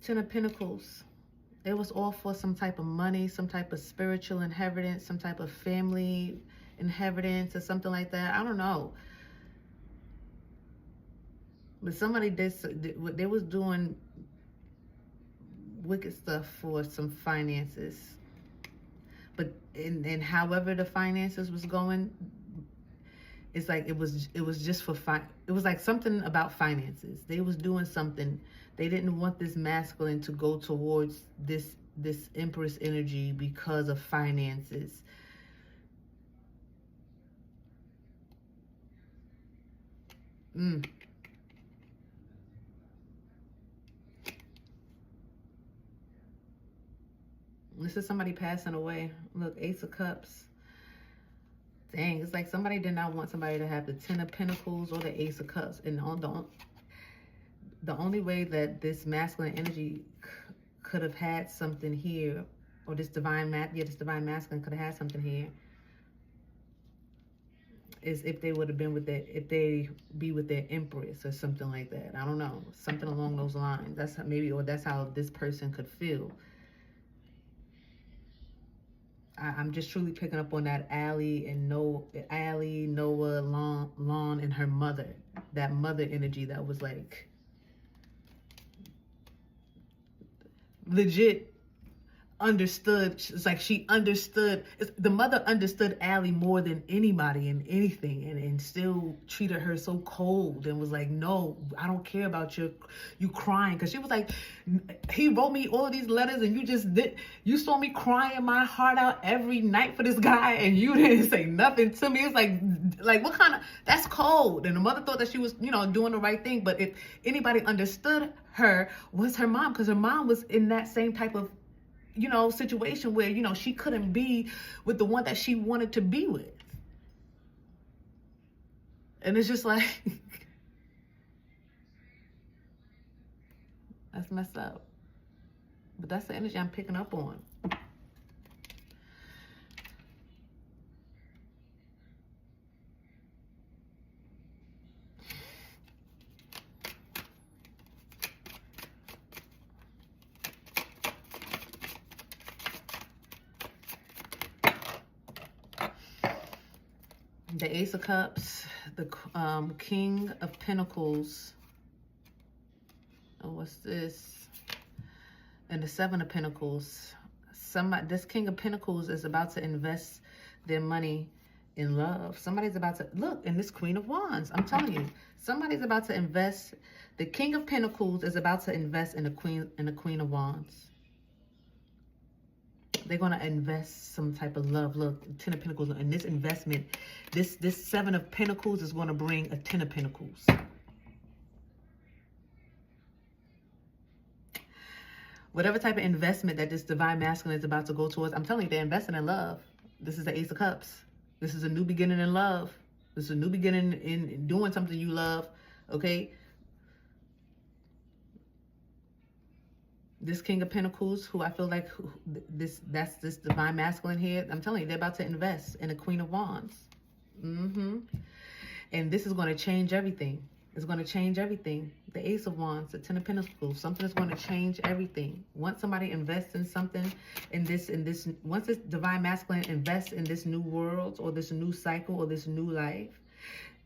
Ten of Pentacles. It was all for some type of money, some type of spiritual inheritance, some type of family inheritance or something like that. I don't know. But somebody they was doing wicked stuff for some finances. But and however the finances was going, it's like it was just for it was like something about finances. They was doing something. They didn't want this masculine to go towards this Empress energy because of finances. This is somebody passing away. Look, Ace of Cups. Dang, it's like somebody did not want somebody to have the Ten of Pentacles or the Ace of Cups. And the only way that this masculine energy could have had something here, or this divine masculine could have had something here, is if they would have been with if they be with their Empress or something like that. I don't know, something along those lines. That's how this person could feel. I'm just truly picking up on that Allie, Noah, Lon, and her mother. That mother energy that was like legit understood. It's like she understood. The mother understood Allie more than anybody and anything, and still treated her so cold and was like, no, I don't care about you crying. Because she was like, he wrote me all of these letters and you saw me crying my heart out every night for this guy and you didn't say nothing to me. It's like what kind of, that's cold. And the mother thought that she was, doing the right thing. But if anybody understood her, was her mom, because her mom was in that same type of situation where, she couldn't be with the one that she wanted to be with. And it's just like, that's messed up. But that's the energy I'm picking up on. The Ace of Cups, the King of Pentacles. Oh, what's this? And the Seven of Pentacles. This King of Pentacles is about to invest their money in love. Somebody's about to look, and this Queen of Wands. I'm telling you, somebody's about to invest. The King of Pentacles is about to invest in the Queen of Wands. They're going to invest some type of love. Look, Ten of Pentacles. And this investment, this Seven of Pentacles is going to bring a Ten of Pentacles. Whatever type of investment that this divine masculine is about to go towards, I'm telling you, they're investing in love. This is the Ace of Cups. This is a new beginning in love. This is a new beginning in doing something you love. Okay? This King of Pentacles, who I feel like that's this divine masculine here. I'm telling you, they're about to invest in a Queen of Wands. And this is going to change everything. It's going to change everything. The Ace of Wands, the Ten of Pentacles, something is going to change everything. Once somebody invests in something, once this divine masculine invests in this new world or this new cycle or this new life,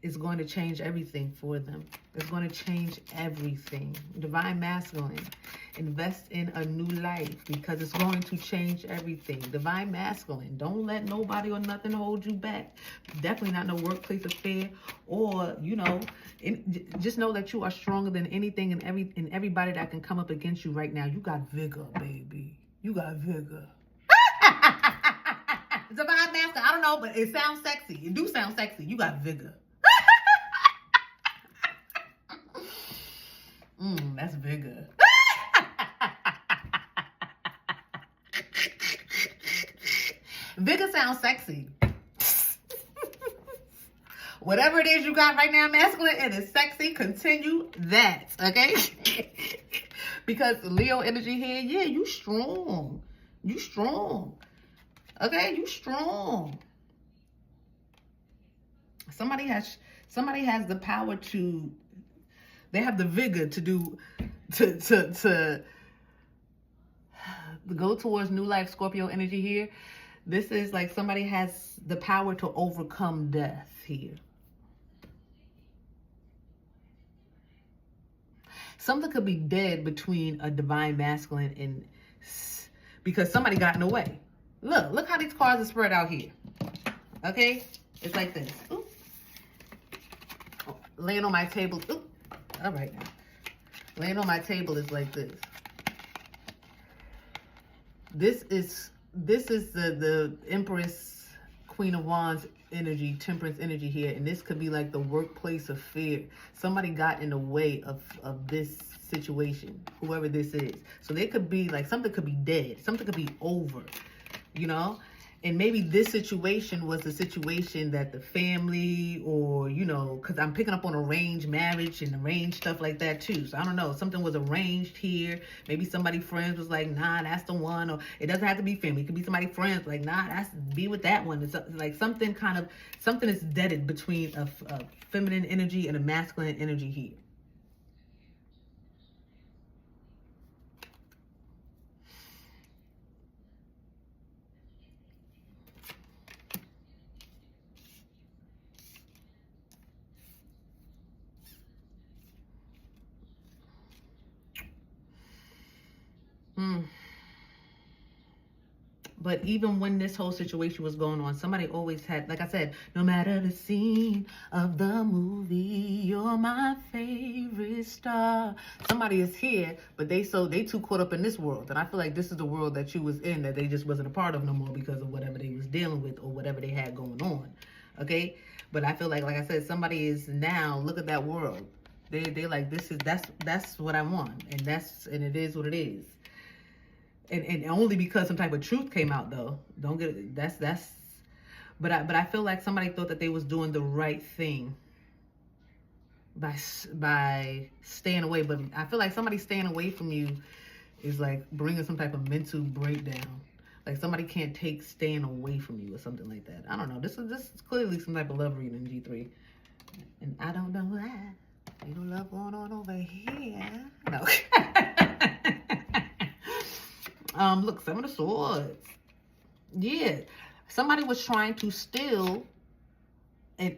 is going to change everything for them. It's going to change everything. Divine Masculine, invest in a new life because it's going to change everything. Divine Masculine, don't let nobody or nothing hold you back. Definitely not no workplace affair, or, you know, just know that you are stronger than anything and everybody that can come up against you right now. You got vigor, baby. You got vigor. Divine Masculine, I don't know, but it sounds sexy. It do sound sexy. You got vigor. That's vigor. Vigor sounds sexy. Whatever it is you got right now, masculine, it is sexy. Continue that, okay? Because Leo energy here, yeah, you strong. You strong. Okay, you strong. Somebody has the power to, they have the vigor to do, to go towards new life. Scorpio energy here. This is like somebody has the power to overcome death here. Something could be dead between a divine masculine and, because somebody got in the way. Look how these cards are spread out here. Okay? It's like this. Ooh. Oh, laying on my table. Ooh. All right now. Laying on my table is like this. This is the Empress, Queen of Wands energy, Temperance energy here. And this could be like the workplace affair. Somebody got in the way of this situation, whoever this is. So they could be like, something could be dead. Something could be over, you know? And maybe this situation was a situation that the family, or, you know, because I'm picking up on arranged marriage and arranged stuff like that too. So I don't know. Something was arranged here. Maybe somebody friends was like, nah, that's the one. Or it doesn't have to be family. It could be somebody friends like, nah, be with that one. It's like something is deaded between a feminine energy and a masculine energy here. But even when this whole situation was going on, somebody always had, like I said, no matter the scene of the movie, you're my favorite star. Somebody is here, but they too caught up in this world. And I feel like this is the world that you was in, that they just wasn't a part of no more because of whatever they was dealing with or whatever they had going on. Okay? But I feel like I said, somebody is now, look at that world. They like, that's what I want. And it is what it is. And only because some type of truth came out, though. Don't get it. But I feel like somebody thought that they was doing the right thing by staying away. But I feel like somebody staying away from you is like bringing some type of mental breakdown. Like somebody can't take staying away from you or something like that. I don't know. This is clearly some type of love reading, G3. And I don't know why. Ain't no love going on over here. No. Look, 7 of Swords. Yeah, somebody was trying to steal, and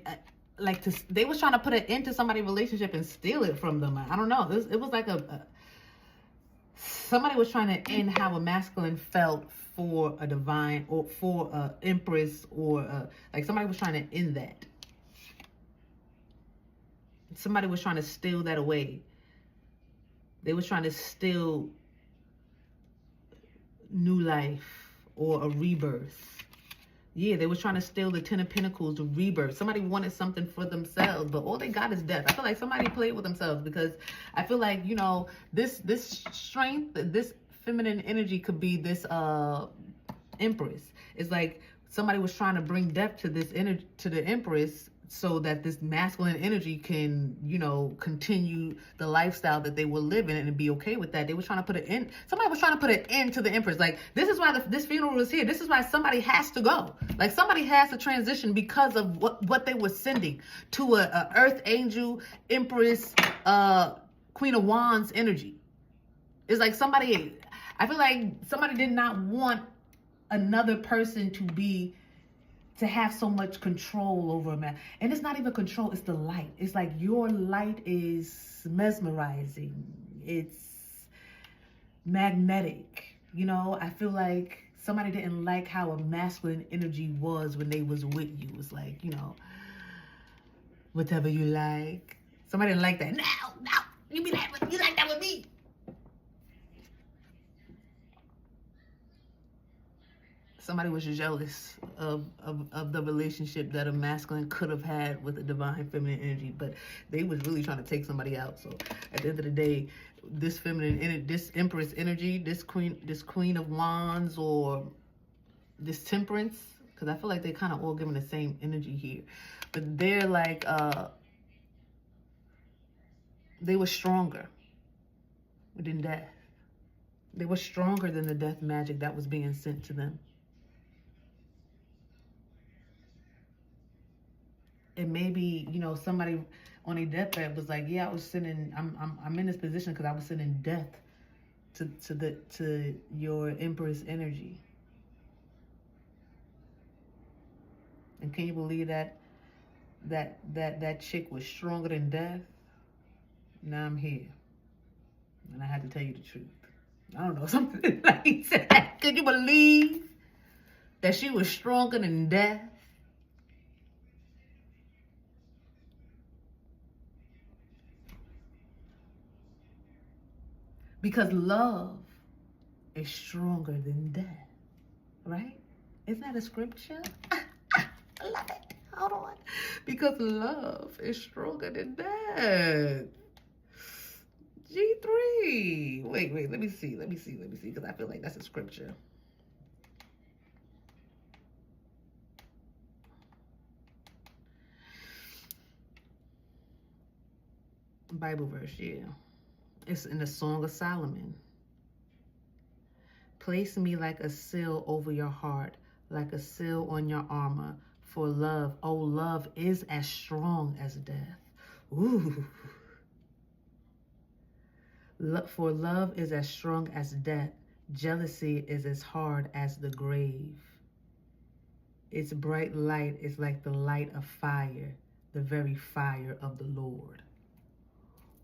they was trying to put an end to somebody's relationship and steal it from them. I don't know. It was like somebody was trying to end how a masculine felt for a divine, or for a Empress, or like somebody was trying to end that. Somebody was trying to steal that away. They was trying to steal new life or a rebirth. Yeah, they was trying to steal the 10 of Pentacles, the rebirth. Somebody wanted something for themselves, but all they got is death. I feel like somebody played with themselves, because I feel like, you know, this strength, this feminine energy could be this Empress. It's like somebody was trying to bring death to this energy, to the Empress, so that this masculine energy can, you know, continue the lifestyle that they were living and be okay with that. They were trying to put an end. Somebody was trying to put an end to the Empress. Like, this is why this funeral is here. This is why somebody has to go. Like, somebody has to transition because of what they were sending to a Earth Angel, Empress, Queen of Wands energy. It's like somebody, I feel like somebody did not want another person to be to have so much control over a man. And it's not even control, it's the light. It's like your light is mesmerizing. It's magnetic. You know, I feel like somebody didn't like how a masculine energy was when they was with you. It's like, you know, whatever you like. Somebody didn't like that. No, you be that with, you like that with me. Somebody was jealous of the relationship that a masculine could have had with a divine feminine energy, but they was really trying to take somebody out. So at the end of the day, this feminine, this Empress energy, this queen of wands, or this temperance, because I feel like they're kind of all giving the same energy here, but they're like, they were stronger than death. They were stronger than the death magic that was being sent to them. And maybe, you know, somebody on a deathbed was like, yeah, I was sending, I'm in this position because I was sending death to your Empress energy. And can you believe that chick was stronger than death? Now I'm here, and I had to tell you the truth. I don't know, something like that. Can you believe that she was stronger than death? Because love is stronger than death, right? Isn't that a scripture? I love it. Hold on. Because love is stronger than death. G3. Wait, let me see. Because I feel like that's a scripture. Bible verse, yeah. It's in the Song of Solomon. Place me like a seal over your heart, like a seal on your armor. For love, oh, love is as strong as death. Ooh. For love is as strong as death. Jealousy is as hard as the grave. Its bright light is like the light of fire, the very fire of the Lord.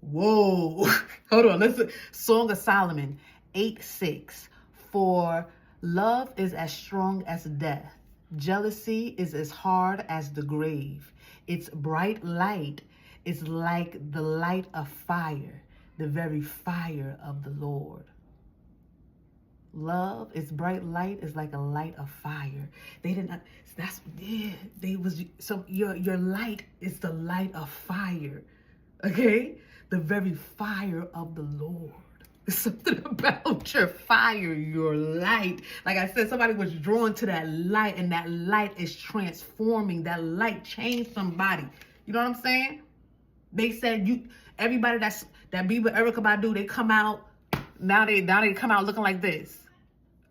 Whoa. Hold on. Listen. Song of Solomon 8:6. For love is as strong as death. Jealousy is as hard as the grave. Its bright light is like the light of fire, the very fire of the Lord. Love, its bright light is like a light of fire. They didn't, that's, yeah, so your light is the light of fire, okay? The very fire of the Lord. There's something about your fire, your light. Like I said, somebody was drawn to that light, and that light is transforming. That light changed somebody. You know what I'm saying? They said everybody that be with Erykah Badu, they come out, now they come out looking like this.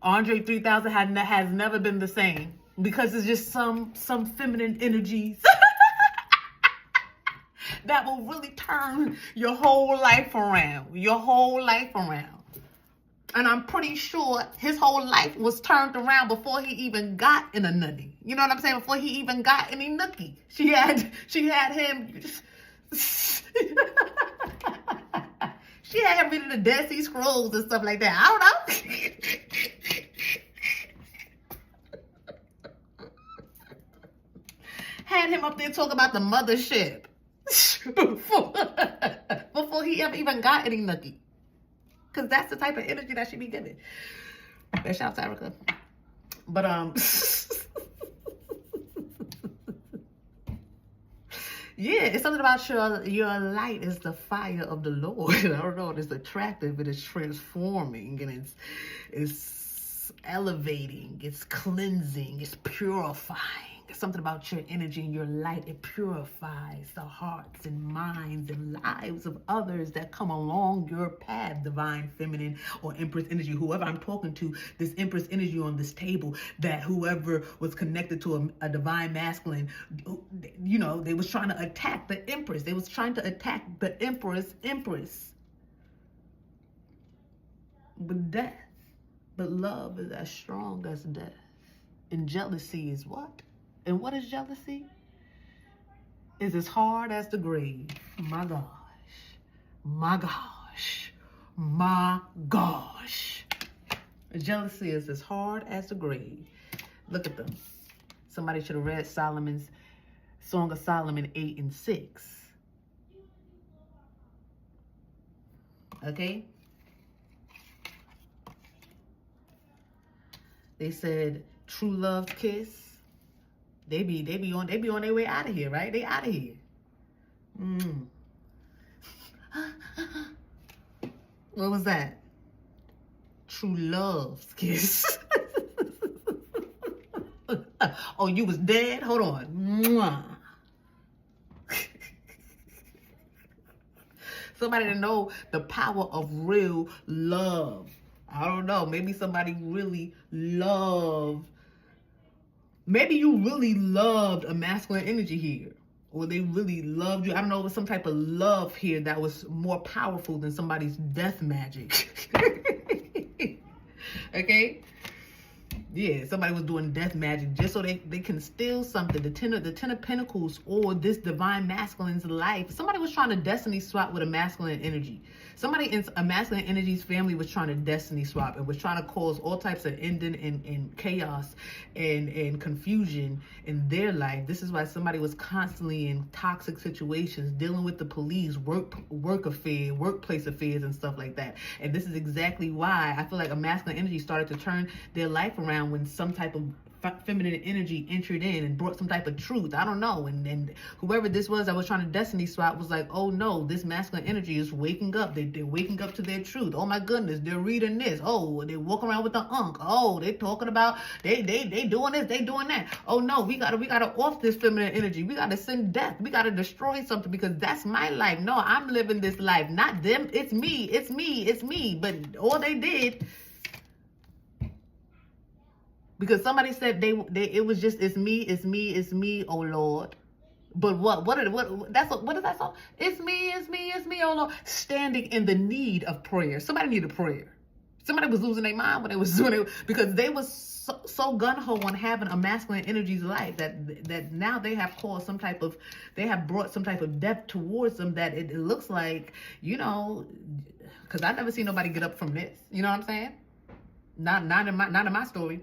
Andre 3000 has never been the same, because it's just some feminine energies that will really turn your whole life around. And I'm pretty sure his whole life was turned around before he even got in a nutty. You know what I'm saying? Before he even got any nookie. She had him. She had him reading the Dead Sea Scrolls and stuff like that. I don't know. Had him up there talking about the mothership before he ever even got any nookie. Because that's the type of energy that she be giving. Shout out to Erykah. But yeah, it's something about your light is the fire of the Lord. I don't know, it's attractive, it is transforming, and it's elevating, it's cleansing, it's purifying. It's something about your energy and your light. It purifies the hearts and minds and lives of others that come along your path, divine feminine or Empress energy. Whoever I'm talking to, this Empress energy on this table, that whoever was connected to a divine masculine, you know, they was trying to attack the Empress. They was trying to attack the Empress. But death, but love is as strong as death. And jealousy is what? And what is jealousy? It's as hard as the grave. My gosh. My gosh. My gosh. Jealousy is as hard as the grave. Look at them. Somebody should have read Solomon's Song of Solomon 8 and 6. Okay? They said true love's kiss. They be on their way out of here, right? They out of here. What was that? True love's kiss. Oh, you was dead? Hold on. Mwah. Somebody to know the power of real love. I don't know. Maybe somebody really loved. Maybe you really loved a masculine energy here. Or they really loved you. I don't know. It was some type of love here that was more powerful than somebody's death magic. Okay? Yeah, somebody was doing death magic just so they can steal something. The ten of Pentacles or this divine masculine's life. Somebody was trying to destiny swap with a masculine energy. Somebody in a masculine energy's family was trying to destiny swap and was trying to cause all types of ending and chaos and confusion in their life. This is why somebody was constantly in toxic situations, dealing with the police, workplace affairs and stuff like that. And this is exactly why I feel like a masculine energy started to turn their life around when some type of feminine energy entered in and brought some type of truth. I don't know. And whoever this was that was trying to destiny swap was like, oh no, this masculine energy is waking up. They're waking up to their truth. Oh my goodness, they're reading this. Oh, they walk around with the unk. Oh, they talking about they doing this, they doing that. Oh no, we gotta off this feminine energy. We gotta send death. We gotta destroy something because that's my life. No, I'm living this life, not them. It's me. It's me. It's me. But all they did. Because somebody said it was just it's me, oh Lord. But what is that song? It's me, oh Lord. Standing in the need of prayer. Somebody needed prayer. Somebody was losing their mind when they was doing it because they was so gun-ho on having a masculine energy's life that now they have caused they have brought some type of depth towards them that it looks like, you know, because I never seen nobody get up from this. You know what I'm saying? Not in my story.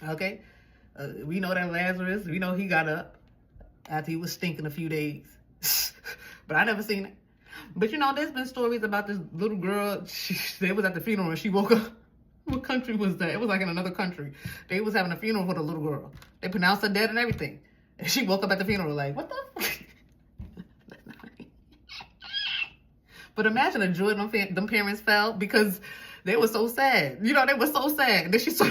Okay, we know that Lazarus, we know he got up after he was stinking a few days, but I never seen it. But you know, there's been stories about this little girl. They was at the funeral and she woke up. What country was that? It was like in another country. They was having a funeral for the little girl. They pronounced her dead and everything. And she woke up at the funeral like, what the? But imagine the joy them parents felt because they were so sad. You know, they were so sad. And then she saw.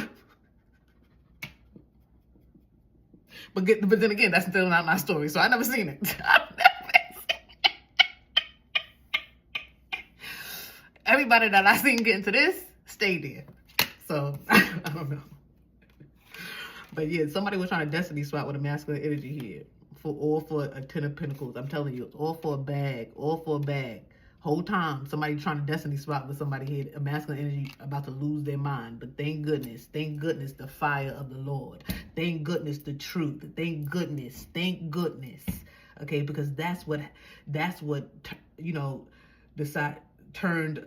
But then again, that's still not my story, so I never seen it. I've never seen it. Everybody that I seen get into this, stayed there. So, I don't know. But yeah, somebody was trying to destiny swap with a masculine energy here. For a 10 of Pentacles. I'm telling you, all for a bag. Whole time, somebody trying to destiny swap with somebody here, a masculine energy about to lose their mind. But thank goodness, the fire of the Lord. Thank goodness, the truth. Thank goodness. Okay, because that's what you know, turned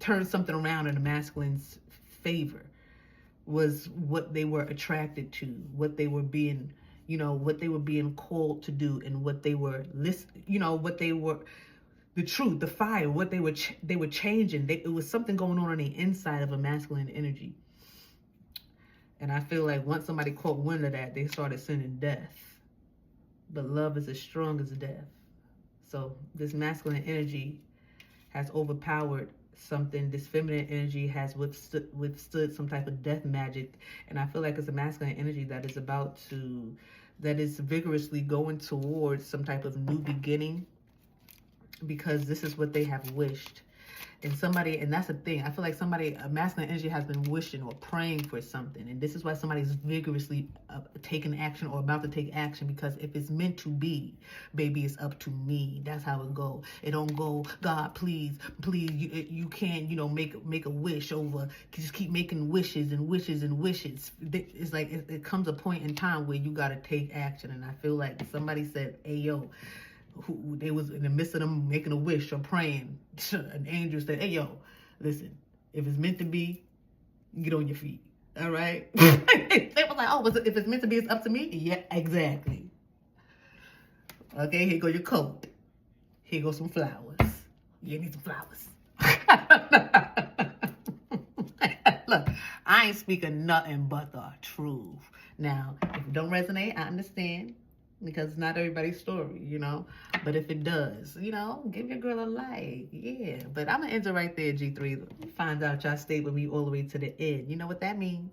something around in the masculine's favor. Was what they were attracted to, what they were being, you know, what they were being called to do, and what they were the truth, the fire, what they were changing. It was something going on the inside of a masculine energy. And I feel like once somebody caught wind of that, they started sending death. But love is as strong as death. So this masculine energy has overpowered something. This feminine energy has withstood some type of death magic. And I feel like it's a masculine energy that is vigorously going towards some type of new beginning. Because this is what they have wished. And that's the thing. I feel like a masculine energy has been wishing or praying for something. And this is why somebody's vigorously taking action or about to take action. Because if it's meant to be, baby, it's up to me. That's how it go. It don't go, God, please, you can't, make a wish over. Just keep making wishes and wishes and wishes. It's like it comes a point in time where you got to take action. And I feel like somebody said, hey, yo, who they was in the midst of them making a wish or praying, an angel said, hey, yo, listen, if it's meant to be, get on your feet. All right? They was like, oh, if it's meant to be, it's up to me? Yeah, exactly. Okay, here go your coat. Here go some flowers. You need some flowers. Look, I ain't speaking nothing but the truth. Now, if it don't resonate, I understand. Because it's not everybody's story, But if it does, give your girl a like. Yeah. But I'm going to end it right there, G3. Find out y'all stayed with me all the way to the end. You know what that means?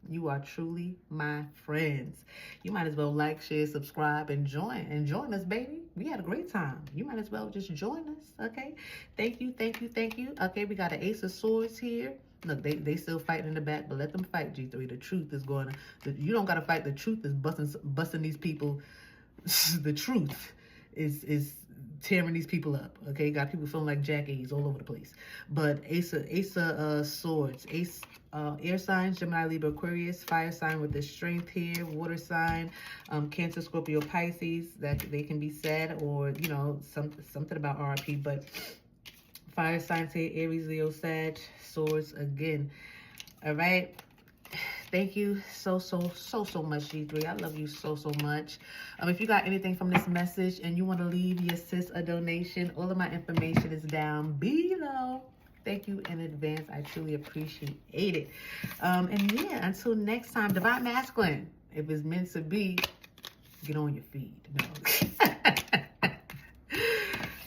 You are truly my friends. You might as well like, share, subscribe, and join. And join us, baby. We had a great time. You might as well just join us, okay? Thank you. Okay, we got an Ace of Swords here. Look, they still fighting in the back, but let them fight, G3. The truth is going to... You don't got to fight. The truth is busting these people... The truth is tearing these people up. Okay, got people feeling like jackass all over the place. But Ace of Swords, air signs, Gemini, Libra, Aquarius, fire sign with the strength here, water sign, Cancer, Scorpio, Pisces. That they can be sad or something about RP. But fire signs here, Aries, Leo, Sag, Swords again. All right. Thank you so much, G3. I love you so much. If you got anything from this message and you want to leave your sis a donation, all of my information is down below. Thank you in advance. I truly appreciate it. And yeah, until next time, Divine Masculine, if it's meant to be, get on your feet. No.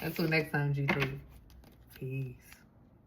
Until next time, G3. Peace.